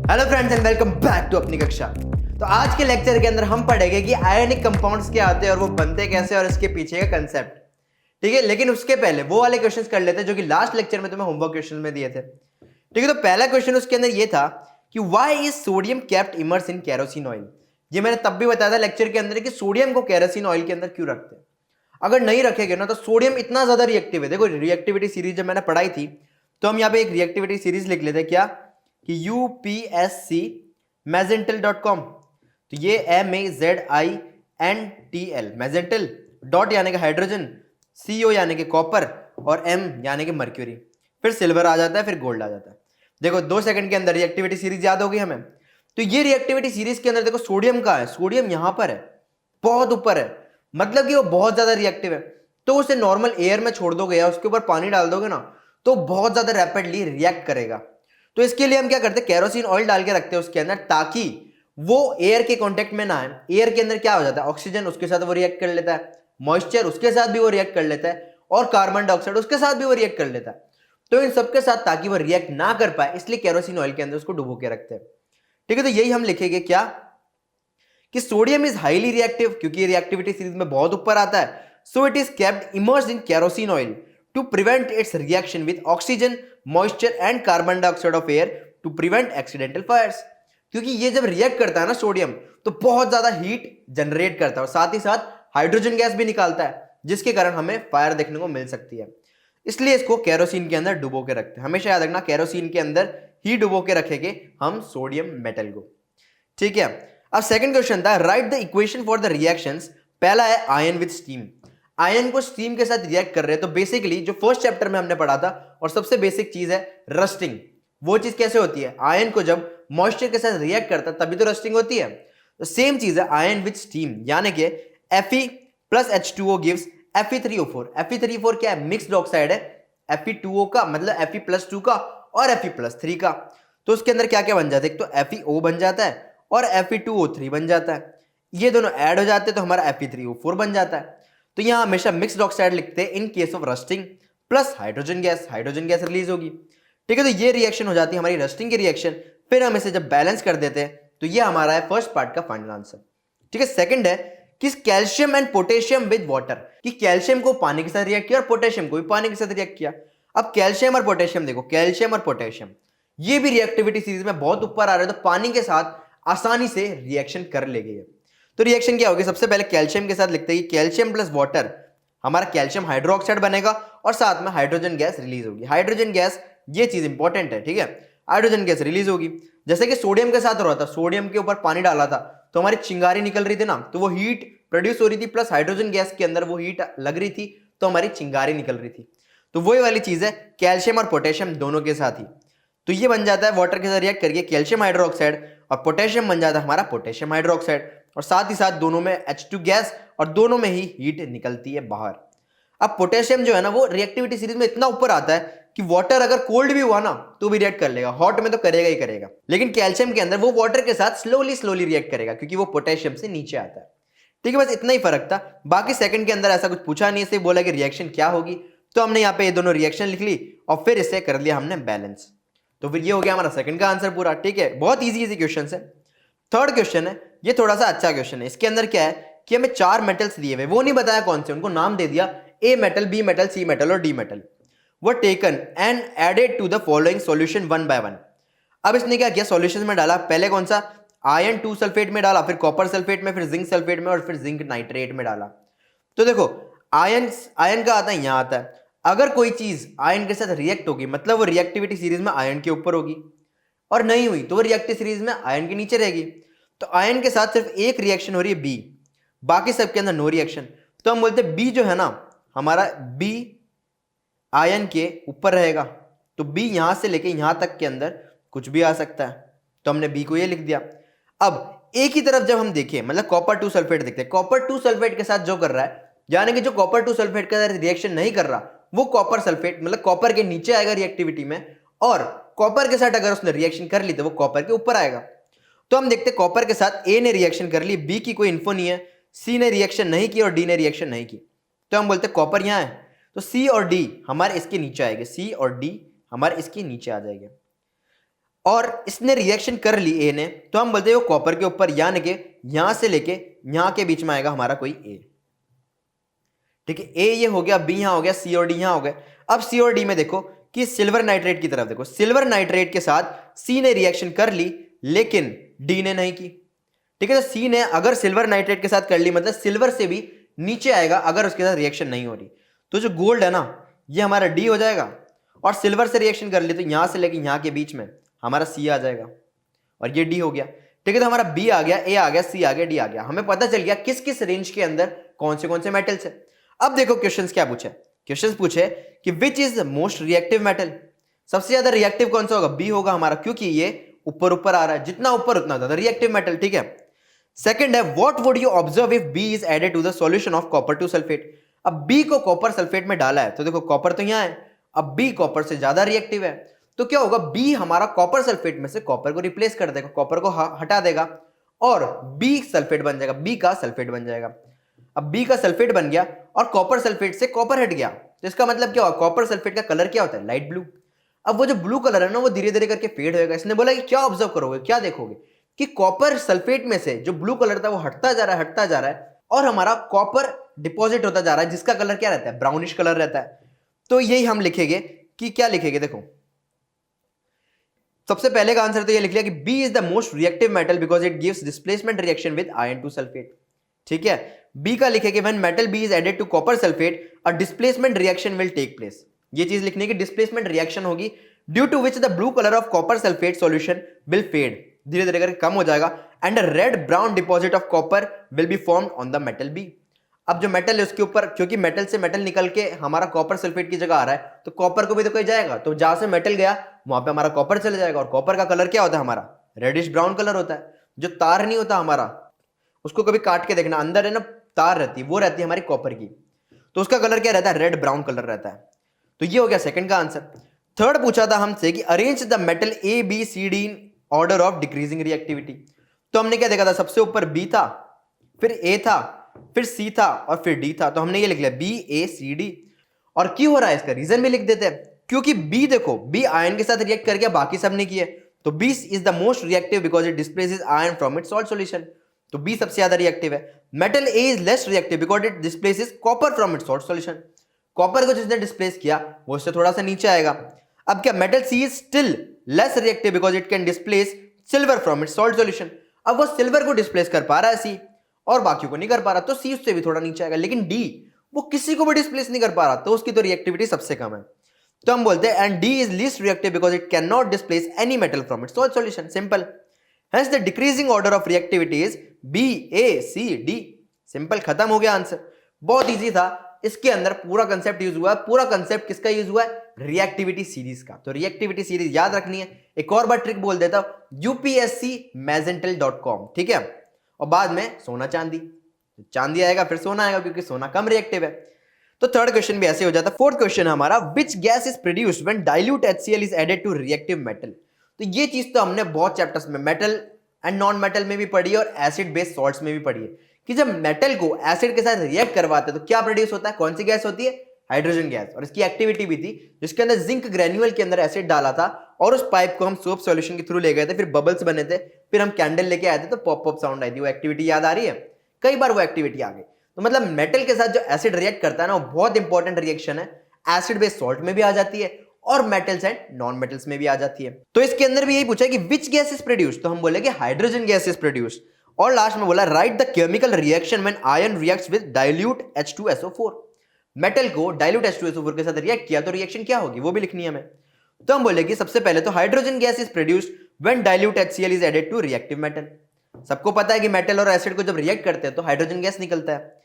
Hello friends and welcome back to अपनी कक्षा। तो आज के लेक्चर के अंदर हम पढ़ेंगे कि आयनिक कंपाउंड्स क्या आते हैं और वो बनते कैसे और इसके पीछे का कंसेप्ट। ठीक है, लेकिन उसके पहले वो वाले क्वेश्चंस कर लेते हैं जो कि लास्ट लेक्चर में तुम्हें होमवर्क क्वेश्चन में दिए थे। ठीक है, तो पहला क्वेश्चन उसके अंदर ये था कि why is sodium kept immerse in kerosene oil. ये मैंने तब भी बताया था लेक्चर के अंदर कि सोडियम को केरोसिन ऑयल के अंदर क्यों रखते हैं। अगर नहीं रखेंगे ना तो सोडियम इतना ज्यादा रिएक्टिव है। देखो रिएक्टिविटी सीरीज जब मैंने पढ़ाई थी तो हम यहाँ पे एक रिएक्टिविटी सीरीज लिख लेते क्या कि UPSC मैजेंटल.com। तो ये MAZINTL मैजेंटल डॉट यानी कि हाइड्रोजन, CO यानी कि कॉपर और M यानी कि मर्क्यूरी, फिर सिल्वर आ जाता है, फिर गोल्ड आ जाता है। देखो 2 सेकंड के अंदर रिएक्टिविटी सीरीज याद होगी हमें। तो ये रिएक्टिविटी सीरीज के अंदर देखो सोडियम का है, सोडियम यहां पर है, बहुत ऊपर है, मतलब कि वो बहुत ज्यादा रिएक्टिव है। तो उसे नॉर्मल एयर में छोड़ दोगे या उसके ऊपर पानी डाल दोगे ना तो बहुत ज्यादा रैपिडली रिएक्ट करेगा। तो इसके लिए हम क्या करते हैं, केरोसिन ऑयल डाल के रखते हैं उसके अंदर ताकि वो एयर के कांटेक्ट में ना आए। एयर के अंदर क्या हो जाता है, ऑक्सीजन उसके साथ वो रिएक्ट कर लेता है, मॉइस्चर उसके साथ भी वो रिएक्ट कर लेता है और कार्बन डाइऑक्साइड उसके साथ भी वो रिएक्ट कर लेता है। तो इन सबके साथ ताकि वो रिएक्ट ना कर पाए इसलिए केरोसिन ऑयल के अंदर उसको डुबो के रखते हैं। ठीक है, तो यही हम लिखेंगे क्या कि सोडियम इज हाईली रिएक्टिव, क्योंकि रिएक्टिविटी सीरीज में बहुत ऊपर आता है। So it is kept immersed in kerosene oil to prevent its reaction with oxygen, moisture and carbon dioxide of air to prevent accidental fires. क्योंकि ये जब रिएक्ट करता है ना सोडियम तो बहुत ज्यादा हीट जनरेट करता है और साथ ही साथ हाइड्रोजन गैस भी निकालता है जिसके कारण हमें फायर देखने को मिल सकती है। इसलिए इसको केरोसिन के अंदर डुबो के रखते हैं। हमेशा याद रखना केरोसिन के अंदर ही डुबो के रखेंगे हम सोडियम मेटल को। ठीक है, अब सेकंड क्वेश्चन था right the equation for the reactions. पहला है आयन विद स्टीम। आयन को स्टीम के साथ रिएक्ट कर रहे हैं तो बेसिकली जो फर्स्ट चैप्टर में हमने पढ़ा था और सबसे बेसिक चीज है रस्टिंग। वो चीज कैसे होती है, आयन को जब मॉइस्चर के साथ रिएक्ट करता है तभी तो रस्टिंग होती है। तो सेम चीज है आयन विद स्टीम, यानी कि Fe plus H2O gives Fe3O4। Fe3O4 क्या है, मिक्स्ड ऑक्साइड है Fe2O का, मतलब Fe+2 का और Fe+3 का। तो उसके अंदर क्या क्या बन जाता है, एक तो FeO बन जाता है और Fe2O3 बन जाता है। ये दोनों ऐड हो जाते हैं तो हमारा Fe3O4 बन जाता है। तो यहां हमेशा मिक्स्ड ऑक्साइड लिखते हैं in case of rusting plus hydrogen gas release होगी। ठीक है, तो ये रिएक्शन हो जाती है हमारी रस्टिंग की रिएक्शन। फिर हम इसे जब बैलेंस कर देते हैं तो ये हमारा है फर्स्ट पार्ट का फाइनल आंसर। ठीक है, सेकंड है कि calcium and potassium with water, कि कैल्शियम को पानी के साथ रिएक्ट किया और पोटेशियम को भी पानी के साथ रिएक्ट किया। अब कैल्शियम और पोटेशियम देखो, कैल्शियम और पोटेशियम ये भी रिएक्टिविटी सीरीज में बहुत ऊपर आ रहे हैं तो पानी के साथ आसानी से रिएक्शन कर लेंगे। तो रिएक्शन क्या होगी, सबसे पहले कैल्शियम के साथ लिखते हैं कैल्शियम प्लस वाटर, हमारा कैल्शियम हाइड्रोक्साइड बनेगा और साथ में हाइड्रोजन गैस रिलीज होगी। हाइड्रोजन गैस ये चीज इंपॉर्टेंट है। ठीक है, हाइड्रोजन गैस रिलीज होगी। जैसे कि सोडियम के साथ हो रहा था, सोडियम के ऊपर पानी डाला था तो हमारी चिंगारी निकल रही थी ना, तो वो हीट प्रोड्यूस हो रही थी प्लस हाइड्रोजन गैस के अंदर वो हीट लग रही थी तो हमारी चिंगारी निकल रही थी। तो वही वाली चीज है कैल्शियम और पोटेशियम दोनों के साथ ही। तो ये बन जाता है वाटर के साथ रिएक्ट करके कैल्शियम हाइड्रोक्साइड और पोटेशियम बन जाता है हमारा पोटेशियम हाइड्रोक्साइड और साथ ही साथ दोनों में H2 गैस और दोनों में ही हीट निकलती है बाहर। अब पोटेशियम जो है ना वो रिएक्टिविटी सीरीज में इतना ऊपर आता है कि वाटर अगर कोल्ड भी हुआ ना तो भी रिएक्ट कर लेगा, हॉट में तो करेगा ही करेगा। लेकिन कैल्शियम के अंदर वो वाटर के साथ स्लोली रिएक्ट करेगा क्योंकि वो पोटेशियम से नीचे आता है। ठीक है, बस इतना ही फर्क था। बाकी सेकंड के अंदर ऐसा कुछ पूछा नहीं, इससे बोला कि रिएक्शन क्या होगी तो हमने यहाँ पे ये दोनों रिएक्शन लिख ली और फिर इसे कर लिया हमने बैलेंस। तो फिर ये हो गया हमारा सेकंड का आंसर पूरा। ठीक है, बहुत इजी क्वेश्चन है। थर्ड क्वेश्चन है, ये थोड़ा सा अच्छा क्वेश्चन है। इसके अंदर क्या है कि हमें 4 मेटल्स दिए हुए, वो नहीं बताया कौन से, उनको नाम दे दिया A metal, B metal, C metal और डी मेटल। वो taken and added to the following solution one by one. अब इसने क्या किया, सॉल्यूशन में डाला, पहले कौन सा आयरन 2 सल्फेट में डाला, फिर कॉपर सल्फेट में, फिर जिंक सल्फेट में और फिर जिंक नाइट्रेट में डाला। तो देखो आयन का आता है, यहां आता है। अगर कोई चीज आयन के साथ रिएक्ट होगी मतलब वो रिएक्टिविटी सीरीज में आयन के ऊपर होगी और नहीं हुई तो वो रिएक्टिव सीरीज में आयन के नीचे रहेगी। तो आयन के साथ सिर्फ एक रिएक्शन हो रही है बी, बाकी सबके अंदर नो रिएक्शन। तो हम बोलते हैं बी जो है ना हमारा बी आयन के ऊपर रहेगा। तो बी यहां से लेके यहां तक के अंदर कुछ भी आ सकता है, तो हमने बी को ये लिख दिया। अब एक ही तरफ जब हम देखें मतलब कॉपर 2 सल्फेट देखते हैं, कॉपर 2 सल्फेट के साथ जो कर रहा है, यानी कि जो कॉपर 2 सल्फेट के साथ रिएक्शन नहीं कर रहा वो कॉपर सल्फेट मतलब कॉपर के नीचे आएगा रिएक्टिविटी में, और कॉपर के साथ अगर उसने रिएक्शन कर ली तो वो कॉपर के ऊपर आएगा। तो हम देखते हैं कॉपर के साथ ए ने रिएक्शन कर ली, बी की कोई इन्फो नहीं है, सी ने रिएक्शन नहीं की और डी ने रिएक्शन नहीं की। तो हम बोलते हैं कॉपर यहां है तो सी और डी हमारे इसके नीचे आएंगे, सी और डी हमारे इसके नीचे आ जाएंगे। और इसने रिएक्शन कर ली ए ने, तो हम बोलते हैं वो कॉपर के ऊपर, यानी कि यहां से लेके यहां के बीच में आएगा हमारा कोई ए। ठीक है, ए ये हो गया, बी यहां हो गया, सी और डी यहां हो गए। अब सी और डी में देखो कि सिल्वर नाइट्रेट की तरफ देखो, सिल्वर नाइट्रेट के साथ सी ने रिएक्शन कर ली लेकिन डी ने नहीं की। ठीक है, तो सी ने अगर सिल्वर नाइट्रेट के साथ कर ली मतलब सिल्वर से भी नीचे आएगा अगर उसके साथ रिएक्शन नहीं हो रही। तो जो गोल्ड है ना ये हमारा डी हो जाएगा, और सिल्वर से रिएक्शन कर ली तो यहां से लेके यहां के बीच में हमारा सी आ जाएगा और ये डी हो गया। ठीक है, तो हमारा बी आ गया, ए आ गया, सी आ गया, डी आ गया। हमें पता चल गया किस किस रेंज के अंदर कौन से मेटल्स है। अब देखो क्वेश्चंस क्या पूछे, क्वेश्चंस पूछे कि which is the most reactive metal, सबसे ज्यादा रिएक्टिव कौन सा होगा, बी होगा हमारा, क्योंकि ये ऊपर ऊपर आ रहा है, जितना ऊपर उतना ज्यादा रिएक्टिव मेटल। ठीक है, सेकंड है what would you observe if B is added to the solution of copper to sulphate. अब बी को कॉपर सल्फेट में डाला है तो देखो कॉपर तो यहां है, अब बी कॉपर से ज्यादा रिएक्टिव है तो क्या होगा, बी हमारा कॉपर सल्फेट में से कॉपर को रिप्लेस कर देगा, कॉपर को हटा देगा और बी सल्फेट बन जाएगा, बी का सल्फेट बन जाएगा। अब बी का सल्फेट बन गया और कॉपर सल्फेट से कॉपर हट गया, तो इसका मतलब क्या हुआ, कॉपर सल्फेट का कलर क्या होता है, लाइट ब्लू। अब वो जो ब्लू कलर है ना वो धीरे धीरे करके फेड होएगा। इसने बोला कि क्या ऑब्जर्व करोगे, क्या देखोगे कि कॉपर सल्फेट में से जो ब्लू कलर था वो हटता जा रहा है, हटता जा रहा है, और हमारा कॉपर डिपॉजिट होता जा रहा है जिसका कलर क्या रहता है, ब्राउनिश कलर रहता है। तो यही हम लिखेंगे कि क्या लिखेंगे, देखो सबसे पहले का आंसर तो ये लिख लिया कि B is the most reactive metal because it gives displacement reaction with iron to sulphate. ठीक है, बी का लिखेंगे when metal B is added to copper sulphate a displacement reaction will take place. ये चीज लिखने की डिस्प्लेसमेंट रिएक्शन होगी due to which the blue colour of copper sulphate solution will fade, धीरे धीरे करके कम हो जाएगा, and a red brown deposit of copper will be formed on the metal B. अब जो मेटल है उसके ऊपर, क्योंकि मेटल से मेटल निकल के हमारा कॉपर सल्फेट की जगह आ रहा है तो कॉपर को भी तो कोई जाएगा, तो जहां से मेटल गया वहां पे हमारा कॉपर चले जाएगा, और कॉपर का कलर क्या होता है हमारा, रेडिश ब्राउन कलर होता है। जो तार नहीं होता हमारा, उसको कभी काट के देखना, अंदर है ना तार रहती है, वो रहती है हमारी कॉपर की, तो उसका कलर क्या रहता है, रेड ब्राउन कलर रहता है। तो ये हो गया सेकंड का आंसर। थर्ड पूछा था हमसे कि arrange the metal A B C D in order of decreasing reactivity. तो हमने क्या देखा था, सबसे ऊपर बी था, फिर ए था, फिर सी था और फिर डी था। तो हमने ये लिख लिया बी ए सी डी, और क्यों हो रहा है इसका रीजन भी लिख देते हैं, क्योंकि बी देखो बी आयन के साथ रिएक्ट कर गया, बाकी सब ने किए, तो B is the most reactive because it displaces ion from its salt solution. तो बी सबसे ज्यादा रिएक्टिव है। Metal A is less reactive because it displaces copper from its salt solution. Copper को जिसने डिस्प्लेस किया वो उससे थोड़ा सा नीचे आएगा। अब क्या, metal C is still less reactive because it can displace silver from its salt solution. अब वो सिल्वर को डिस्प्लेस कर पा रहा है सी, और बाकियों को नहीं कर पा रहा, तो सी उससे भी थोड़ा नीचे आएगा। लेकिन डी वो किसी को भी डिस्प्लेस नहीं कर पा रहा, तो उसकी तो रिएक्टिविटी सबसे कम है। तो हम बोलते हैं and D is least reactive because it can not displace any metal from its salt solution. Simple. Hence the decreasing order of reactivity is B A C D. Simple, खत्म हो गया आंसर। बहुत इजी था, इसके अंदर पूरा concept use हुआ है। पूरा कंसेप्ट किसका यूज हुआ है, रिएक्टिविटी सीरीज का। तो रिएक्टिविटी सीरीज याद रखनी है। एक और बार ट्रिक बोल देता हूं, upscmezental.com, ठीक है, और बाद में सोना चांदी, चांदी आएगा फिर सोना आएगा क्योंकि सोना कम रिएक्टिव है। तो थर्ड क्वेश्चन भी ऐसे हो जाता। फोर्थ क्वेश्चन है हमारा, which gas is produced when dilute HCl is added to reactive metal. तो ये चीज तो हमने बहुत चैप्टर्स में, मेटल एंड नॉन मेटल में भी पढ़ी है और एसिड बेस्ड सॉल्ट्स में भी पढ़ी है, कि जब मेटल को एसिड के साथ रिएक्ट करवाते हैं तो क्या प्रोड्यूस होता है, कौन सी गैस होती है, हाइड्रोजन गैस। और इसकी एक्टिविटी भी थी, जिसके अंदर जिंक ग्रेन्यूल के अंदर एसिड डाला था और उस पाइप को हम सोप सॉल्यूशन के थ्रू ले गए थे, फिर बबल्स बने थे, फिर हम कैंडल लेके आए थे तो पॉप पॉप साउंड आई थी। वो एक्टिविटी याद आ रही है, कई बार वो एक्टिविटी आ गई। तो मतलब मेटल के साथ जो एसिड रिएक्ट करता है ना, वो बहुत इंपॉर्टेंट रिएक्शन है, एसिड बेस्ड सॉल्ट में भी आ जाती है और मेटल्स एंड नॉन मेटल्स में भी आ जाती है। तो इसके अंदर भी यही पूछा है कि विच गैस इज प्रोड्यूस्ड, तो हम बोले कि हाइड्रोजन गैस इज प्रोड्यूस्ड। और लास्ट में बोला right the chemical reaction when ion reacts with dilute H2SO4। Metal को डाइल्यूट H2SO4 के साथ रिएक्ट किया तो रिएक्शन क्या होगी वो भी लिखनी है हमें। तो हम बोले कि सबसे पहले तो hydrogen gas is produced when dilute HCl is added to reactive metal. सबको पता है कि मेटल और एसिड को जब रिएक्ट करते हैं तो हाइड्रोजन गैस निकलता है।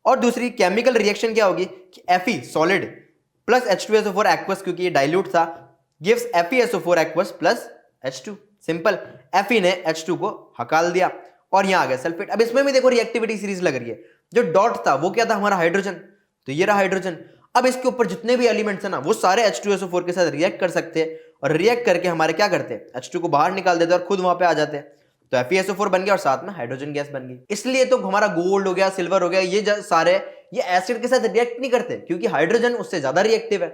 और दूसरी केमिकल रिएक्शन क्या होगी कि Fe solid plus H2SO4 aqueous, क्योंकि ये डाइल्यूट था, gives FeSO4 aqueous plus H2। Simple, Fe ने H2 को हकाल दिया और यहां आ गया सल्फेट। अब इसमें भी देखो रिएक्टिविटी सीरीज लग रही है। जो डॉट था वो क्या था, हमारा हाइड्रोजन, तो ये रहा हाइड्रोजन। अब इसके ऊपर जितने भी एलिमेंट्स है ना, वो सारे H2SO4 के साथ रिएक्ट कर सकते हैं और रिएक्ट करके हमारे क्या करते हैं, H2 को बाहर निकाल देते हैं और खुद वहां पे आ जाते हैं। तो FeSO4 बन गया और साथ में हाइड्रोजन गैस बन गई। इसलिए तो हमारा गोल्ड हो गया, सिल्वर हो गया, ये सारे ये एसिड के साथ रिएक्ट नहीं करते क्योंकि हाइड्रोजन उससे ज्यादा रिएक्टिव है।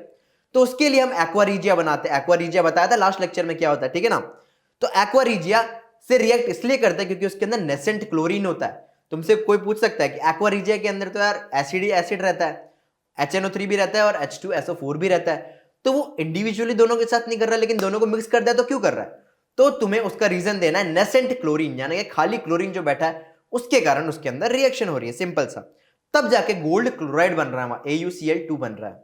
तो उसके लिए हम एक्वा रिजिया बनाते हैं। एक्वा रिजिया बताया था लास्ट लेक्चर में क्या होता है, ठीक है ना। तो एक्वा रीजिया से रिएक्ट इसलिए करता है क्योंकि उसके अंदर नेसेंट क्लोरीन होता है। तुमसे कोई पूछ सकता है कि एक्वा रीजिया के अंदर तो यार एसिड ही एसिड रहता है, HNO3 भी रहता है और H2SO4 भी रहता है, तो वो इंडिविजुअली दोनों के साथ नहीं कर रहा लेकिन दोनों को मिक्स कर दिया तो क्यों कर रहा है? तो तुम्हें उसका रीजन देना है नेसेंट क्लोरीन, यानी कि खाली क्लोरीन जो बैठा है उसके कारण उसके अंदर रिएक्शन हो रही है, सिंपल सा। तब जाके गोल्ड क्लोराइड बन रहा है, वहां AuCl2 बन रहा है।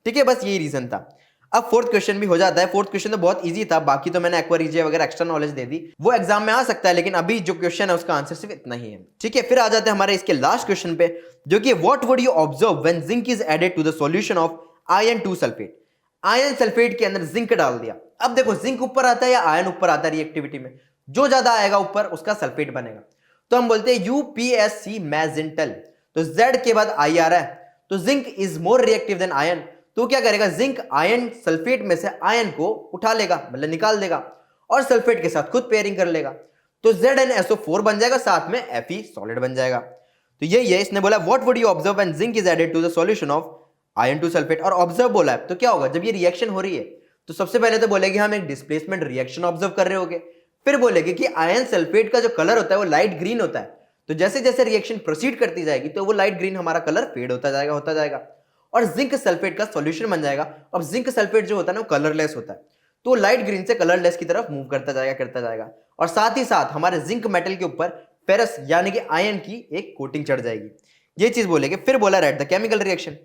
ठीक है, बस यही रीजन था। अब फोर्थ क्वेश्चन भी हो जाता है। फोर्थ क्वेश्चन तो बहुत इजी था, बाकी तो मैंने एक्वा रीजिया वगैरह एक्स्ट्रा नॉलेज दे दी, वो एग्जाम में आ सकता है, लेकिन अभी जो क्वेश्चन है उसका आंसर सिर्फ इतना ही है। ठीक है, फिर आ जाते हैं हमारे इसके लास्ट क्वेश्चन पे, जो कि what would you observe when zinc is added to the solution of iron 2 sulphate. Iron sulphate के अंदर जिंक डाल दिया। अब देखो जिंक ऊपर आता है या आयरन ऊपर आता है रिएक्टिविटी में, जो ज्यादा आएगा ऊपर उसका सल्फेट बनेगा। तो हम बोलते हैं UPSC मैजेंटल, तो Z के बाद I आ रहा है, तो zinc is more reactive than iron. तो क्या करेगा, जिंक आयन सल्फेट में से आयन को उठा लेगा, मतलब निकाल देगा और सल्फेट के साथ खुद पेयरिंग कर लेगा, तो ZnSO4 बन जाएगा, साथ में Fe सॉलिड बन जाएगा। तो यही है, इसने बोला what would you observe when zinc is added to the solution of iron 2 sulphate, और ऑब्जर्व बोला है तो क्या होगा जब ये रिएक्शन हो रही है, तो सबसे पहले तो बोलेगी हम एक डिस्प्लेसमेंट रिएक्शन ऑब्जर्व कर रहे होंगे, फिर बोलेगी कि आयन सल्फेट का जो कलर होता है वो लाइट ग्रीन होता है, तो जैसे जैसे रिएक्शन प्रोसीड करती जाएगी तो वो लाइट ग्रीन हमारा कलर फेड होता जाएगा और जिंक सल्फेट का सॉल्यूशन बन जाएगा। अब जिंक सल्फेट जो होता है ना वो कलरलेस होता है, तो लाइट ग्रीन से कलरलेस की तरफ मूव करता जाएगा और साथ ही साथ हमारे जिंक मेटल के ऊपर फेरस यानी कि आयन की एक कोटिंग चढ़ जाएगी, ये चीज बोलेंगे। फिर बोला राइट द केमिकल रिएक्शन,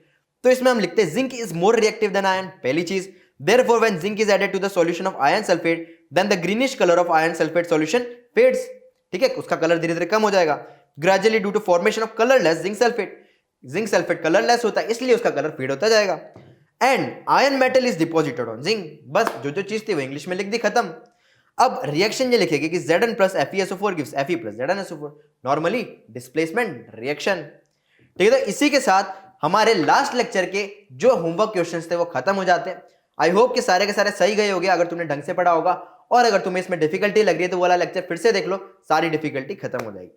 तो इसमें हम लिखते हैं zinc is more reactive than ion, पहली चीज। Therefore, when zinc is added to the solution of iron sulfate, then the greenish color of iron sulfate solution fades. ठीक है, उसका कलर धीरे धीरे कम हो जाएगा, gradually due to formation of colorless zinc sulfate. Zinc sulphate colourless होता है इसलिए उसका कलर फेड होता जाएगा। And iron metal is deposited on zinc, बस जो चीज थी वो इंग्लिश में लिख दी, खत्म। अब रिएक्शन ये लिखेगी कि Zn plus FeSO4 gives Fe plus ZnSO4, normally displacement reaction. ठीक है, तो इसी के साथ हमारे लास्ट लेक्चर के जो होमवर्क क्वेश्चंस थे वो खत्म हो जाते हैं। आई होप कि सारे के सारे सही गए होंगे अगर तुमने ढंग से पढ़ा होगा, और अगर तुम्हें इसमें डिफिकल्टी लग रही है तो वो वाला लेक्चर फिर से देख लो, सारी डिफिकल्टी खत्म हो जाएगी।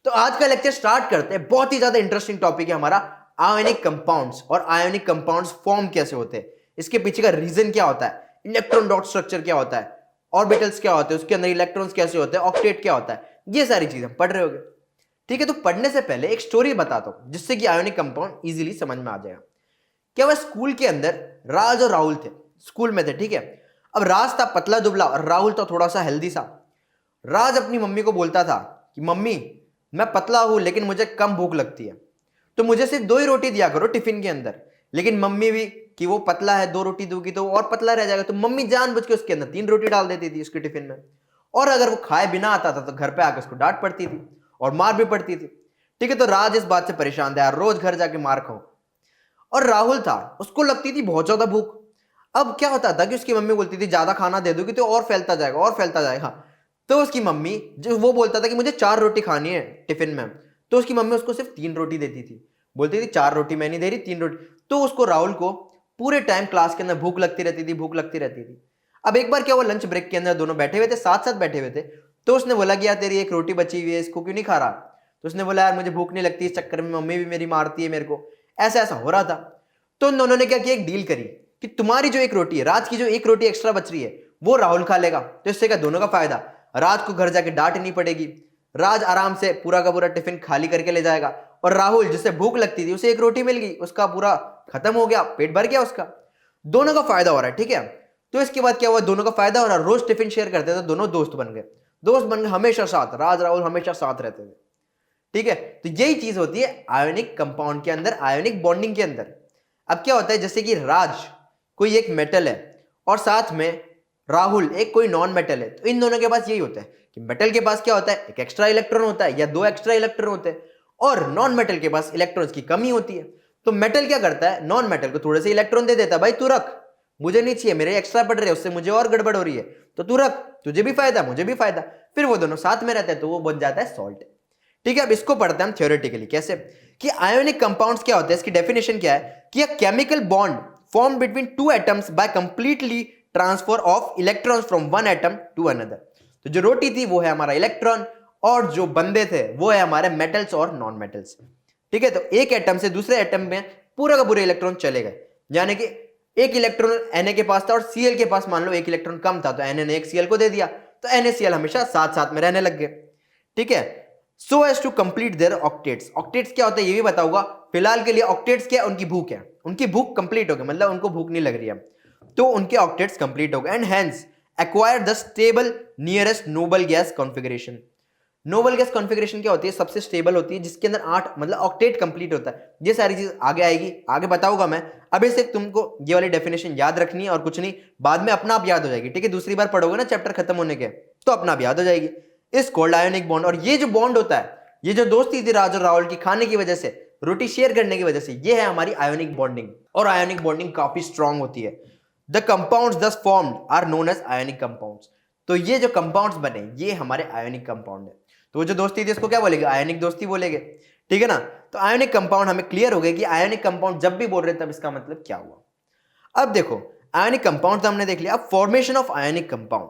तो आज का लेक्चर स्टार्ट करते हैं। बहुत ही ज्यादा इंटरेस्टिंग टॉपिक है हमारा आयोनिक कंपाउंड्स, और आयोनिक कंपाउंड्स फॉर्म कैसे होते हैं, इसके पीछे का रीजन क्या होता है, इलेक्ट्रॉन डॉट स्ट्रक्चर क्या होता है, ऑर्बिटल्स क्या होते हैं, उसके अंदर इलेक्ट्रॉन्स कैसे होते हैं, ऑक्टेट क्या होता है, ये सारी चीजें पढ़ रहे होगे। ठीक है, तो पढ़ने से पहले एक स्टोरी बताता हूं जिससे कि आयोनिक कंपाउंड इजीली समझ में आ जाएगा। क्या वह स्कूल के अंदर राज और राहुल थे, स्कूल में थे। ठीक है, अब राज था पतला दुबला और राहुल तो थोड़ा सा हेल्दी सा। राज अपनी मम्मी को बोलता था कि मम्मी मैं पतला हूं लेकिन मुझे कम भूख लगती है, तो मुझे सिर्फ 2 ही रोटी दिया करो टिफिन के अंदर। लेकिन मम्मी भी कि वो पतला है, 2 रोटी दूंगी तो वो और पतला रह जाएगा, तो मम्मी जानबूझ के उसके अंदर 3 रोटी डाल देती थी उसके टिफिन में, और अगर वो खाए बिना आता था तो घर पे आकर उसको डांट पड़ती थी और मार भी पड़ती थी। ठीक है, तो राज इस बात से परेशान था, रोज घर जाके मार खाऊं। और राहुल था, उसको लगती थी बहुत ज्यादा भूख। अब क्या होता था कि उसकी मम्मी बोलती थी ज्यादा खाना दे दोगी तो और फैलता जाएगा और फैलता जाएगा, तो उसकी मम्मी जो वो बोलता था कि मुझे 4 रोटी खानी है टिफिन में, तो उसकी मम्मी उसको सिर्फ 3 रोटी देती थी, बोलती थी 4 रोटी मैं नहीं दे रही, 3 रोटी। तो उसको राहुल को पूरे टाइम क्लास के अंदर भूख लगती रहती थी। अब एक बार क्या हुआ, लंच ब्रेक के अंदर दोनों बैठे हुए थे, साथ साथ बैठे हुए थे, तो उसने बोला कि यार तेरी एक रोटी बची हुई है, इसको क्यों नहीं खा रहा। तो उसने बोला यार मुझे भूख नहीं लगती, इस चक्कर में मम्मी भी मेरी मारती है मेरे को, ऐसा ऐसा हो रहा था। तो उन दोनों ने क्या किया, एक डील करी कि तुम्हारी जो एक रोटी है, राज की जो एक रोटी एक्स्ट्रा बच रही है वो राहुल खा लेगा, तो इससे क्या दोनों का फायदा, राज को घर जाके डांट नहीं पड़ेगी, राज आराम से पूरा का पूरा टिफिन खाली करके ले जाएगा, और राहुल जिसे भूख लगती थी उसे एक रोटी मिल गई, उसका पूरा खत्म हो गया, पेट भर गया उसका, दोनों का फायदा हो रहा है। ठीक है, तो इसके बाद क्या हुआ, दोनों का फायदा हो रहा, रोज टिफिन शेयर करते थे, दोनों दोस्त बन गए हमेशा साथ, राज राहुल हमेशा साथ रहते थे। ठीक है, तो यही चीज होती है आयोनिक कंपाउंड के अंदर, आयोनिक बॉन्डिंग के अंदर। अब क्या होता है, जैसे कि राज कोई एक मेटल है और साथ में राहुल एक कोई नॉन मेटल है, तो इन दोनों के पास यही होता है कि मेटल के पास क्या होता है, एक एक्स्ट्रा इलेक्ट्रॉन होता है या 2 एक्स्ट्रा इलेक्ट्रॉन होते हैं, और नॉन मेटल के पास इलेक्ट्रॉन्स की कमी होती है। तो मेटल क्या करता है, नॉन मेटल को थोड़े से इलेक्ट्रॉन दे देता है, भाई तू रख, मुझे नहीं चाहिए, मेरे एक्स्ट्रा पड़ रहे हैं, उससे मुझे और गड़बड़ हो रही है, तो तू रख, तुझे भी फायदा मुझे भी फायदा, फिर वो दोनों साथ में रहते हैं, तो वो बन जाता है सॉल्ट। ठीक है, अब इसको पढ़ते हैं हम थ्योरेटिकली, कैसे कि आयोनिक कंपाउंड्स क्या होते हैं, इसकी डेफिनेशन क्या है कि a chemical bond form between 2 atoms by completely transfer of electrons from one atom to another. तो जो रोटी थी वो है हमारा इलेक्ट्रॉन, और जो बंदे थे वो है हमारे मेटल्स और नॉन मेटल्स। ठीक है, तो एक एटम से दूसरे एटम में पूरा का पूरे इलेक्ट्रॉन चले गए, यानी कि एक इलेक्ट्रॉन Na के पास था और Cl के पास मान लो एक इलेक्ट्रॉन कम था, तो Na ने एक Cl को दे दिया, तो NaCl हमेशा साथ साथ में रहने लग गए, ठीक है। So as to complete their octets. Octets क्या होता है ये भी बताऊंगा, फिलहाल के लिए ऑक्टेट्स क्या है, उनकी भूख है, उनकी भूख कंप्लीट हो गई, मतलब उनको भूख नहीं लग रही है, तो उनके ऑक्टेट्स कंप्लीट हो गए। And hence acquire the stable nearest noble gas configuration. Noble gas configuration क्या होती है, सबसे स्टेबल होती है, जिसके अंदर 8 मतलब ऑक्टेट कंप्लीट होता है। ये सारी चीज आगे आएगी, आगे बताऊंगा मैं। अभी से तुमको ये वाली डेफिनेशन याद रखनी है और कुछ नहीं, बाद में अपना आप याद हो जाएगी, ठीक है। दूसरी बार पढ़ोगे ना चैप्टर खत्म होने के, तो अपना आप याद हो जाएगी। इस कॉल्ड आयोनिक बॉन्ड। और ये जो बॉन्ड होता है, ये जो दोस्ती थी राज और राहुल की खाने की वजह से, रोटी शेयर करने की वजह से, ये है हमारी आयोनिक बॉन्डिंग। और आयोनिक बॉन्डिंग काफी स्ट्रांग होती है। The compounds thus formed are known as ionic compounds. तो ये जो कंपाउंड्स बने ये हमारे आयोनिक कंपाउंड है। तो वो जो दोस्ती थी इसको क्या बोलेंगे, आयोनिक दोस्ती बोलेंगे, ठीक है ना। तो आयोनिक कंपाउंड हमें क्लियर हो गया कि आयोनिक कंपाउंड जब भी बोल रहे तब इसका मतलब क्या हुआ। अब देखो आयोनिक कंपाउंड तो हमने देख लिया, अब फॉर्मेशन ऑफ आयोनिक कंपाउंड,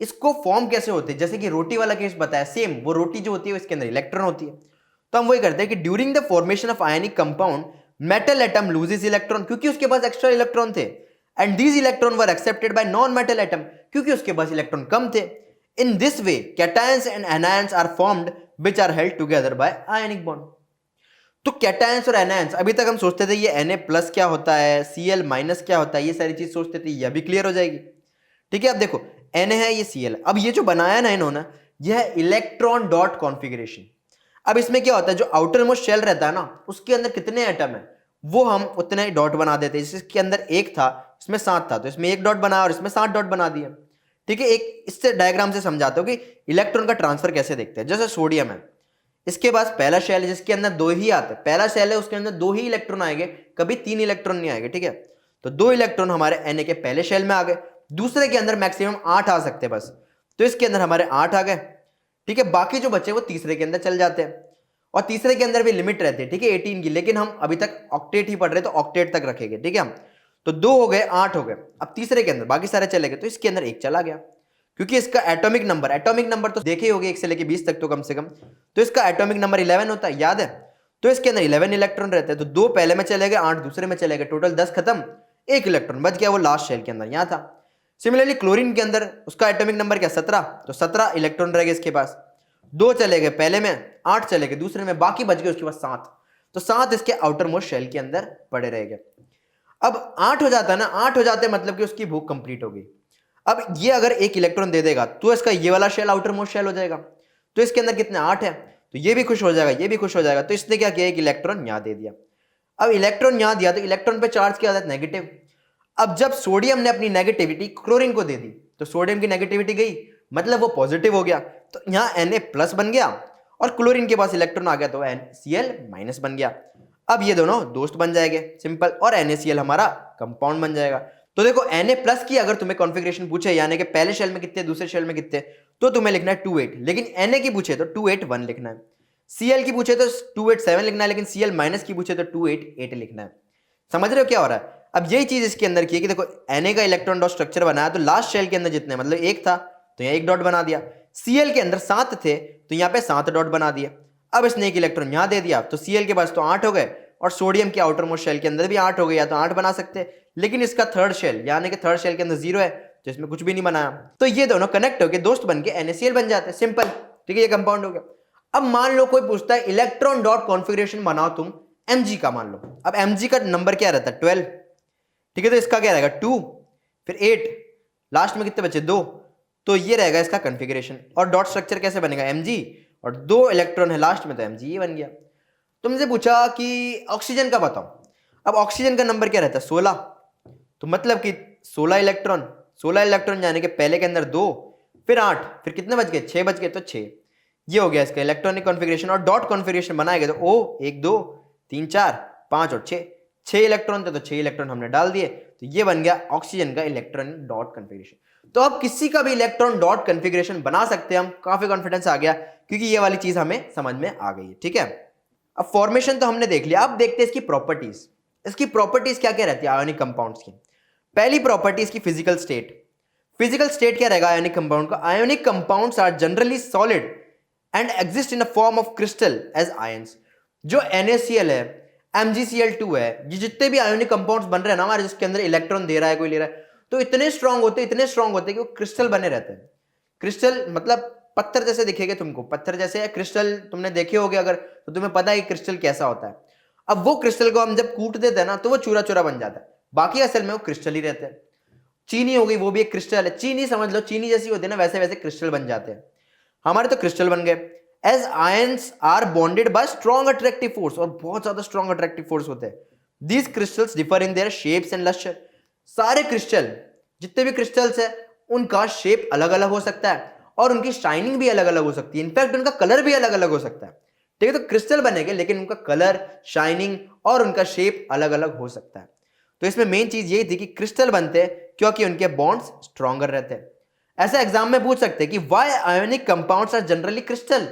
इसको फॉर्म कैसे होते हैं। जैसे कि रोटी वाला केस बताया, सेम वो रोटी जो होती है इसके अंदर इलेक्ट्रॉन होती है, तो हम वही करते हैं कि during the formation of ionic compound metal atom loses electron, क्योंकि उसके पास एक्स्ट्रा इलेक्ट्रॉन थे, and these electron were accepted by non metal atom, क्योंकि उसके पास इलेक्ट्रॉन कम थे। In this way, cations and anions are formed, which are held together by ionic bond. तो cations और anions, अभी तक हम सोचते थे ये Na प्लस क्या होता है, Cl माइनस क्या होता है, ये सारी चीज सोचते थे, ये अभी क्लियर हो जाएगी, ठीक है। अब देखो Na है, ये Cl, अब ये जो बनाया ना इन्होंने, यह है इलेक्ट्रॉन डॉट कॉन्फ़िगरेशन। अब इसमें क्या होता है, जो आउटर मोस्ट शेल रहता है ना, उसके अंदर कितने एटम है वो हम उतने ही डॉट बना देते हैं। इसके अंदर एक था, इसमें 7 था, तो इसमें एक डॉट बनाया और इसमें 7 डॉट बना दिया, ठीक है। एक इससे डायग्राम से समझाता हूं कि इलेक्ट्रॉन का ट्रांसफर कैसे देखते हैं। जैसे सोडियम है, इसके पास पहला शेल है जिसके अंदर 2 ही आते हैं, पहला शेल है उसके अंदर 2 ही इलेक्ट्रॉन आएंगे, कभी 3 इलेक्ट्रॉन नहीं आएंगे, ठीक है। तो 2 इलेक्ट्रॉन हमारे Na के पहले शेल में आ गए, दूसरे के अंदर मैक्सिमम 8 आ सकते हैं बस, तो इसके अंदर हमारे 8 आ गए, ठीक है। बाकी जो बचे वो तीसरे के अंदर चल जाते हैं, और तीसरे के अंदर भी लिमिट रहती है, ठीक है, 18 की, लेकिन हम अभी तक ऑक्टेट ही पढ़ रहे तो ऑक्टेट तक रखेंगे, ठीक है हम। तो 2 हो गए, 8 हो गए, अब तीसरे के अंदर बाकी सारे चले गए, तो इसके अंदर एक चला गया, क्योंकि इसका एटॉमिक नंबर तो देखे ही होंगे 1 से लेके 20 तक तो कम से कम, तो इसका एटॉमिक नंबर 11 होता है, याद है। तो इसके अंदर 11 इलेक्ट्रॉन रहते हैं, तो 2 पहले में चले गए, 8 दूसरे में चले गए, टोटल 10 खत्म, 1 इलेक्ट्रॉन बच गया, वो लास्ट शेल के अंदर यहाँ था। सिमिलरली क्लोरीन के अंदर उसका एटॉमिक नंबर क्या 17, तो 17 इलेक्ट्रॉन रह गए इसके पास, 2 चले गए पहले में, 8 चले गए दूसरे में, बाकी बच गए उसके पास 7, तो 7 इसके आउटर मोस्ट शेल के अंदर पड़े रह गए। अब 8 हो जाता है ना, 8 हो जाते मतलब कि उसकी भूख कंप्लीट हो गई। अब ये अगर 1 इलेक्ट्रॉन दे देगा तो इसका ये वाला शेल आउटर मोस्ट शेल हो जाएगा, तो इसके अंदर कितने 8 है, तो ये भी खुश हो जाएगा, ये भी खुश हो जाएगा, तो इसने क्या किया, 1 इलेक्ट्रॉन यहाँ दे दिया। अब इलेक्ट्रॉन यहाँ दिया तो इलेक्ट्रॉन पे चार्ज क्या होता है, नेगेटिव। अब जब सोडियम ने अपनी नेगेटिविटी क्लोरीन को दे दी तो सोडियम की नेगेटिविटी गई, मतलब वो पॉजिटिव हो गया, तो यहाँ Na प्लस बन गया और क्लोरीन के पास इलेक्ट्रॉन आ गया तो Cl माइनस बन गया। अब ये दोनों दोस्त बन जाएंगे सिंपल, और NaCl हमारा कंपाउंड बन जाएगा। तो देखो Na प्लस की अगर तुम्हें कॉन्फ़िगरेशन पूछे, यानी कि पहले शेल में कितने दूसरे शेल में कितने, तो तुम्हें लिखना है 28, लेकिन Na की पूछे तो 281 लिखना है, Cl की पूछे तो 287 लिखना है, लेकिन Cl माइनस की पूछे तो 288 लिखना है। समझ रहे हो क्या हो रहा है। अब यही चीज इसके अंदर की है कि देखो Na का इलेक्ट्रॉन डॉट स्ट्रक्चर बनाया तो लास्ट शेल के अंदर जितने मतलब 1 था तो यहाँ 1 डॉट बना दिया, Cl के अंदर 7 थे तो यहाँ पे 7 डॉट बना दिए। अब इसने 1 इलेक्ट्रॉन यहाँ दे दिया तो Cl के पास तो 8 हो गए, और सोडियम के आउटर मोस्ट शेल के अंदर भी 8 हो गए, या तो 8 बना सकते, लेकिन इसका थर्ड शेल यानी कि थर्ड शेल के अंदर 0 है तो इसमें कुछ भी नहीं बनाया, तो ये दोनों कनेक्ट होकर दोस्त बन के NaCl बन जाते हैं, सिंपल, ठीक है, ये कंपाउंड हो गया। अब मान लो कोई पूछता है इलेक्ट्रॉन डॉट कॉन्फ़िगरेशन बनाओ तुम Mg का, मान लो अब Mg का नंबर क्या रहता है 12, ठीक है, तो इसका क्या रहेगा 2, फिर 8, लास्ट में कितने बचे 2, तो ये रहेगा इसका कॉन्फ़िगरेशन। और डॉट स्ट्रक्चर कैसे बनेगा Mg, और 2 इलेक्ट्रॉन है लास्ट में तो Mg ये बन गया। तुमसे पूछा कि ऑक्सीजन का बताओ, अब ऑक्सीजन का नंबर क्या रहता है 16, तो मतलब कि 16 इलेक्ट्रॉन यानी कि पहले के अंदर 2, फिर 8, फिर कितने बच गए 6 बच गए, तो 6, ये हो गया इसका इलेक्ट्रॉनिक कॉन्फ़िगरेशन। और डॉट कॉन्फ़िगरेशन बनाएगा तो O 1 2 3 4 5 और 6 इलेक्ट्रॉन थे तो 6 इलेक्ट्रॉन हमने डाल दिए, तो ये बन गया ऑक्सीजन का इलेक्ट्रॉनिक डॉट कॉन्फ़िगरेशन। तो अब किसी का भी इलेक्ट्रॉन डॉट कॉन्फ़िगरेशन बना सकते हैं हम, काफी कॉन्फिडेंस आ गया क्योंकि ये वाली चीज हमें समझ में आ गई है, ठीक है। अब फॉर्मेशन तो हमने देख लिया, अब देखते हैं इसकी प्रॉपर्टीज। इसकी प्रॉपर्टीज क्या क्या रहती है आयोनिक कंपाउंड्स की। पहली प्रॉपर्टी इसकी फिजिकल स्टेट। फिजिकल स्टेट क्या रहेगा आयोनिक कंपाउंड का, ionic compounds are generally solid and exist in a form of crystal as ions. जो NaCl है, MgCl2 है, ये जितने भी आयोनिक कंपाउंड्स बन रहे हैं ना हमारे, जिसके अंदर इलेक्ट्रॉन दे रहा है कोई ले रहा है, तो इतने स्ट्रांग होते हैं कि वो क्रिस्टल बने रहते हैं। क्रिस्टल मतलब पत्थर जैसे दिखेगा तुमको, पत्थर जैसे क्रिस्टल तुमने देखे होगे अगर, तो तुम्हें पता है कि क्रिस्टल कैसा होता है। अब वो क्रिस्टल को हम जब कूट देते हैं ना, तो वो चूरा चूरा बन जाता है, बाकी असल में वो क्रिस्टल ही रहते हैं। चीनी हो गई, वो भी एक क्रिस्टल है, चीनी समझ लो, चीनी जैसी होती है ना, वैसे वैसे क्रिस्टल बन जाते हैं। हमारे तो क्रिस्टल बन गए। As ions are bonded by strong attractive force, और बहुत ज्यादा स्ट्रॉन्ग अट्रैक्टिव फोर्स होते हैं। These crystals differ in their shapes and lustre. सारे क्रिस्टल, जितने भी क्रिस्टल्स है, उनका शेप अलग अलग हो सकता है और उनकी शाइनिंग भी अलग अलग हो सकती है, इनफैक्ट उनका कलर भी अलग अलग हो सकता है। ठीक है, तो क्रिस्टल बनेंगे लेकिन उनका कलर, शाइनिंग और उनका शेप अलग अलग हो सकता है। तो इसमें मेन चीज यही थी कि क्रिस्टल बनते हैं क्योंकि उनके बॉन्ड्स स्ट्रॉन्गर रहते हैं। ऐसा एग्जाम में पूछ सकते हैं कि why ionic compounds are generally crystal,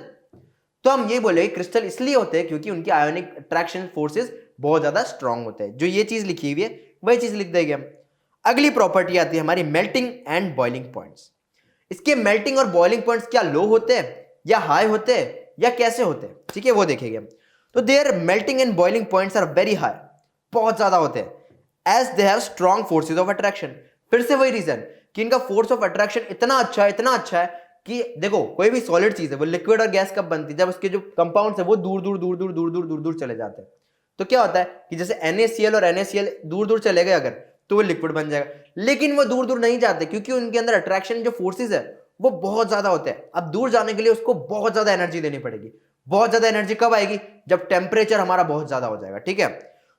तो हम ये बोले क्रिस्टल इसलिए होते हैं क्योंकि उनके आयोनिक अट्रैक्शन फोर्सेस बहुत ज्यादा स्ट्रांग होते हैं। जो ये चीज लिखी हुई है वही चीज लिख देंगे हम। अगली प्रॉपर्टी आती है हमारी मेल्टिंग एंड बॉइलिंग पॉइंट्स। इसके मेल्टिंग और बॉइलिंग पॉइंट्स क्या लो होते हैं या हाई होते हैं या कैसे होते हैं, ठीक है, वो देखेंगे हम। तो their melting and boiling points are very high, बहुत ज्यादा होते हैं। As they have strong forces of attraction, फिर से वही रीजन कि इनका फोर्स ऑफ अट्रैक्शन इतना अच्छा है, इतना अच्छा है कि देखो कोई भी सॉलिड चीज है वो लिक्विड और गैस कब बनती है, जब उसके जो कंपाउंड्स है वो दूर दूर दूर दूर दूर दूर दूर दूर चले जाते हैं। तो क्या होता है कि जैसे NaCl और NaCl दूर दूर चले गए अगर, तो वो लिक्विड बन जाएगा, लेकिन वो दूर दूर नहीं जाते क्योंकि उनके अंदर अट्रैक्शन जो फोर्सेज है वो बहुत ज्यादा होते हैं। अब दूर जाने के लिए उसको बहुत ज्यादा एनर्जी देनी पड़ेगी। बहुत ज्यादा एनर्जी कब आएगी, जब टेम्परेचर हमारा बहुत ज्यादा हो जाएगा, ठीक है।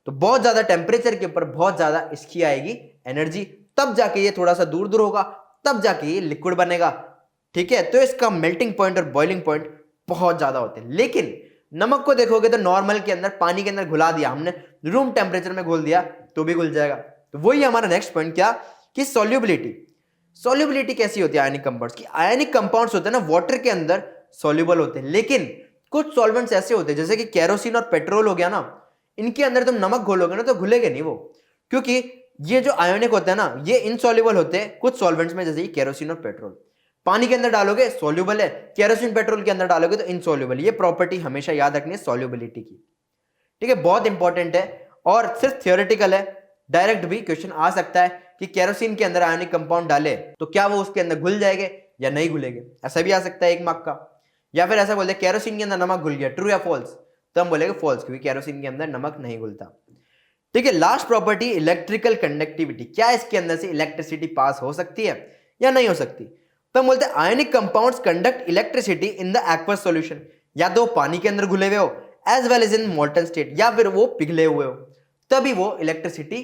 तो बहुत ज्यादा टेम्परेचर के ऊपर बहुत ज्यादा इसकी आएगी एनर्जी, तब जाके ये थोड़ा सा दूर दूर होगा, तब जाके ये लिक्विड बनेगा, ठीक है। तो इसका मेल्टिंग पॉइंट और बॉइलिंग पॉइंट बहुत ज्यादा होते हैं। लेकिन नमक को देखोगे तो नॉर्मल के अंदर, पानी के अंदर घुला दिया हमने, रूम टेम्परेचर में घोल दिया तो भी घुल जाएगा। तो वही हमारा नेक्स्ट पॉइंट क्या कि सॉल्युबिलिटी। सॉल्युबिलिटी कैसी होती है आयनिक कंपाउंड्स की? आयनिक कंपाउंड्स होते हैं ना वाटर के अंदर सॉल्युबल होते हैं, लेकिन कुछ सॉल्वेंट्स ऐसे होते हैं जैसे कि केरोसिन और पेट्रोल हो गया ना, इनके अंदर तुम नमक घोलोगे ना तो घुलेगे नहीं वो, क्योंकि ये जो आयोनिक होते हैं ना ये इनसॉल्युबल होते हैं कुछ सॉल्वेंट्स में, जैसे केरोसिन और पेट्रोल। पानी के अंदर डालोगे सॉल्युबल है, केरोसिन पेट्रोल के अंदर डालोगे तो इनसॉल्युबल। ये प्रॉपर्टी हमेशा याद रखनी है सॉल्युबिलिटी की, ठीक है, बहुत इंपॉर्टेंट है और सिर्फ थियोरेटिकल है। डायरेक्ट भी क्वेश्चन आ सकता है कि केरोसिन के अंदर आयनिक कंपाउंड डाले तो क्या वो उसके अंदर घुल जाएंगे या नहीं घुलेंगे, ऐसा भी आ सकता है 1 मार्क का। या फिर ऐसा बोलते हैं केरोसिन के अंदर नमक घुल गया, ट्रू या फॉल्स, तो हम बोलेंगे फॉल्स क्योंकि केरोसिन के अंदर नमक नहीं घुलता, ठीक है। लास्ट प्रॉपर्टी इलेक्ट्रिकल कंडक्टिविटी, क्या इसके अंदर से इलेक्ट्रिसिटी पास हो सकती है या नहीं हो सकती? तो हम बोलते हैं ionic compounds conduct electricity in the aqueous solution, या तो पानी के अंदर घुले हुए हो as well as in molten state, या फिर वो पिघले हुए हो, तभी वो इलेक्ट्रिसिटी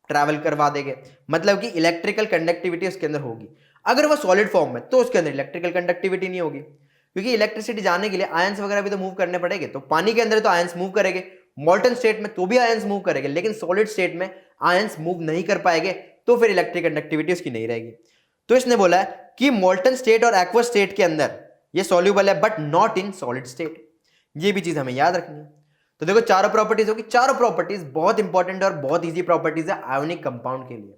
ट्रैवल करवा देंगे, मतलब कि इलेक्ट्रिकल कंडक्टिविटी उसके अंदर होगी। अगर वो सॉलिड फॉर्म में तो उसके अंदर इलेक्ट्रिकल कंडक्टिविटी नहीं होगी, क्योंकि इलेक्ट्रिसिटी जाने के लिए आयंस वगैरह भी तो मूव करने पड़ेंगे। तो पानी के अंदर तो आयंस मूव करेंगे, मोल्टन स्टेट में तो भी आयंस मूव करेंगे, लेकिन सॉलिड स्टेट में आयंस मूव नहीं कर पाएंगे, तो फिर इलेक्ट्रिक कंडक्टिविटी उसकी नहीं रहेगी। तो इसने बोला है कि मोल्टन स्टेट और एक्वस स्टेट के अंदर ये सॉल्यूबल है but not in solid state. ये भी चीज हमें याद रखनी है। तो देखो चारों प्रॉपर्टीज होगी, चारों प्रॉपर्टीज बहुत इंपॉर्टेंट और बहुत इजी प्रॉपर्टीज है आयोनिक कंपाउंड के लिए।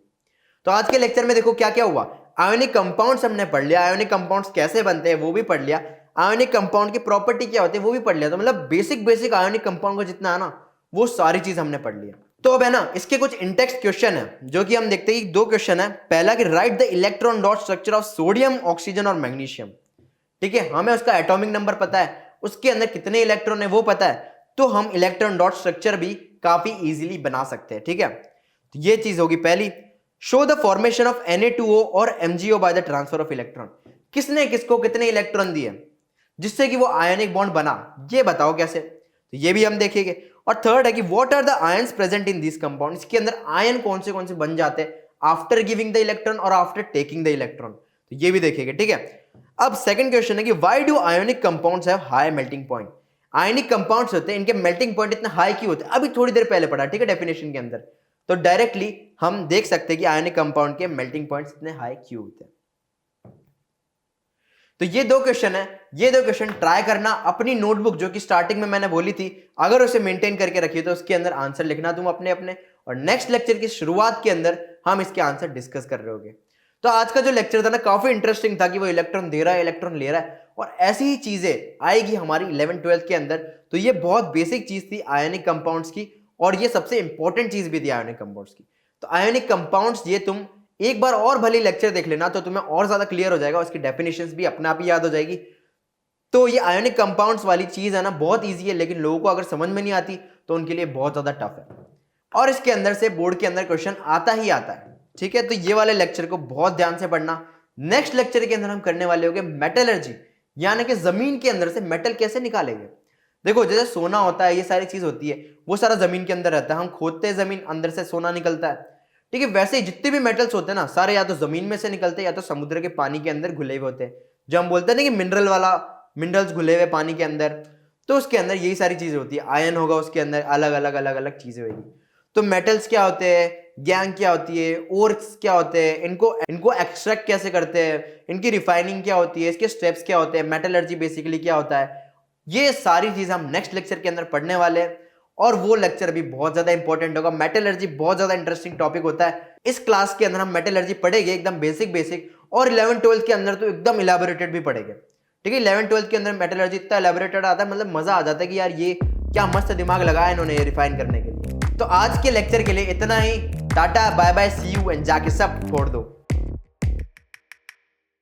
तो आज के लेक्चर में देखो क्या क्या हुआ, आयोनिक कंपाउंड्स हमने पढ़ लिया, आयोनिक कंपाउंड्स कैसे बनते हैं वो भी पढ़ लिया, आयोनिक कंपाउंड की प्रॉपर्टी क्या होती है वो भी पढ़ लिया। तो मतलब बेसिक आयोनिक कंपाउंड का जितना है ना वो सारी चीज हमने पढ़ लिया। तो अब है ना इसके कुछ इंटेक्स्ट क्वेश्चन है जो कि हम देखते हैं, 2 क्वेश्चन है। पहला कि right the electron dot structure of sodium, oxygen और मैग्नीशियम, ठीक है, हमें उसका एटॉमिक नंबर पता है, उसके अंदर कितने इलेक्ट्रॉन है वो पता है, तो हम इलेक्ट्रॉन डॉट स्ट्रक्चर भी काफी इजीली बना सकते हैं, ठीक है। तो ये चीज होगी पहली। Show the formation of Na2O और MgO by the transfer of electron, किसने किसको कितने इलेक्ट्रॉन दिए जिससे कि वो आयनिक बॉन्ड बना, ये बताओ कैसे, तो ये भी हम देखेंगे। और थर्ड है कि what are the ions present in this compound, इसके अंदर आयन कौन से बन जाते हैं आफ्टर गिविंग द इलेक्ट्रॉन और आफ्टर टेकिंग द इलेक्ट्रॉन, तो ये भी देखेंगे, ठीक है। अब सेकंड क्वेश्चन है कि why do ionic compounds have high melting point, ionic compounds होते हैं इनके मेल्टिंग पॉइंट इतना हाई क्यों होते हैं, अभी थोड़ी देर पहले पढ़ा, ठीक है, डेफिनेशन के अंदर। तो डायरेक्टली हम देख सकते हैं कि आयनिक कंपाउंड के मेल्टिंग पॉइंट्स इतने हाई क्यों होते हैं। तो ये 2 क्वेश्चन है, ये 2 क्वेश्चन ट्राई करना अपनी नोटबुक जो कि स्टार्टिंग में मैंने बोली थी, अगर उसे मेंटेन करके रखिए तो उसके अंदर आंसर लिखना तुम अपने अपने, और नेक्स्ट लेक्चर की शुरुआत के अंदर हम इसके आंसर डिस्कस कर रहे होंगे। तो आज का जो लेक्चर था ना काफी इंटरेस्टिंग था कि वो इलेक्ट्रॉन दे रहा है, इलेक्ट्रॉन ले रहा है, और ऐसी ही चीजें आएगी हमारी 11th-12th के अंदर। तो ये बहुत बेसिक चीज थी आयनिक कंपाउंड्स की, और ये सबसे इंपॉर्टेंट चीज भी थी आयनिक कंपाउंड्स की। तो आयनिक कंपाउंड्स ये तुम एक बार और भले लेक्चर देख लेना तो तुम्हें और ज्यादा क्लियर हो जाएगा, उसकी डेफिनेशंस भी अपने आप ही याद हो जाएगी। तो ये आयोनिक कंपाउंड्स वाली चीज है ना, बहुत ईजी है, लेकिन लोगों को अगर समझ में नहीं आती तो उनके लिए बहुत ज्यादा टफ है। और इसके अंदर से बोर्ड के अंदर क्वेश्चन आता ही आता है, ठीक है। तो ये वाले लेक्चर को बहुत ध्यान से पढ़ना। नेक्स्ट लेक्चर के अंदर हम करने वाले होंगे मेटलर्जी, यानी कि जमीन के अंदर से मेटल कैसे निकालेंगे। देखो जैसे सोना होता है, ये सारी चीज होती है, वो सारा जमीन के अंदर रहता है, हम खोदते हैं जमीन, अंदर से सोना निकलता है, ठीक है। वैसे ही जितने भी मेटल्स होते हैं ना, सारे या तो जमीन में से निकलते हैं या तो समुद्र के पानी के अंदर घुले हुए होते हैं, जो हम बोलते हैं ना कि मिनरल्स घुले हुए पानी के अंदर। तो उसके अंदर यही सारी चीजें होती है, आयन होगा उसके अंदर, अलग अलग चीजें होगी। तो मेटल्स क्या होते हैं, गैंग क्या होती है, ओर्स क्या होते हैं, इनको एक्सट्रैक्ट कैसे करते हैं, इनकी रिफाइनिंग क्या होती है, इसके स्टेप्स क्या होते हैं, मेटलर्जी बेसिकली क्या होता है, ये सारी चीजें हम नेक्स्ट लेक्चर के अंदर पढ़ने वाले हैं। और वो लेक्चर भी बहुत ज्यादा इंपॉर्टेंट होगा। मेटलर्जी बहुत ज्यादा इंटरेस्टिंग टॉपिक होता है। इस क्लास के अंदर हम मेटलर्जी पढ़ेंगे एकदम बेसिक, और 11th-12th के अंदर तो एकदम इलेबोरेटेड भी पढ़ेंगे, ठीक है। 11th-12th के अंदर मेटलर्जी इतना इलेबोरेटेड आता है, मतलब मजा आ जाता है कि यार ये क्या मस्त दिमाग लगाया इन्होंने ये रिफाइन करने के लिए। तो आज के लेक्चर के लिए इतना ही। टाटा bye bye, see you, and जाके सब फोड़ दो।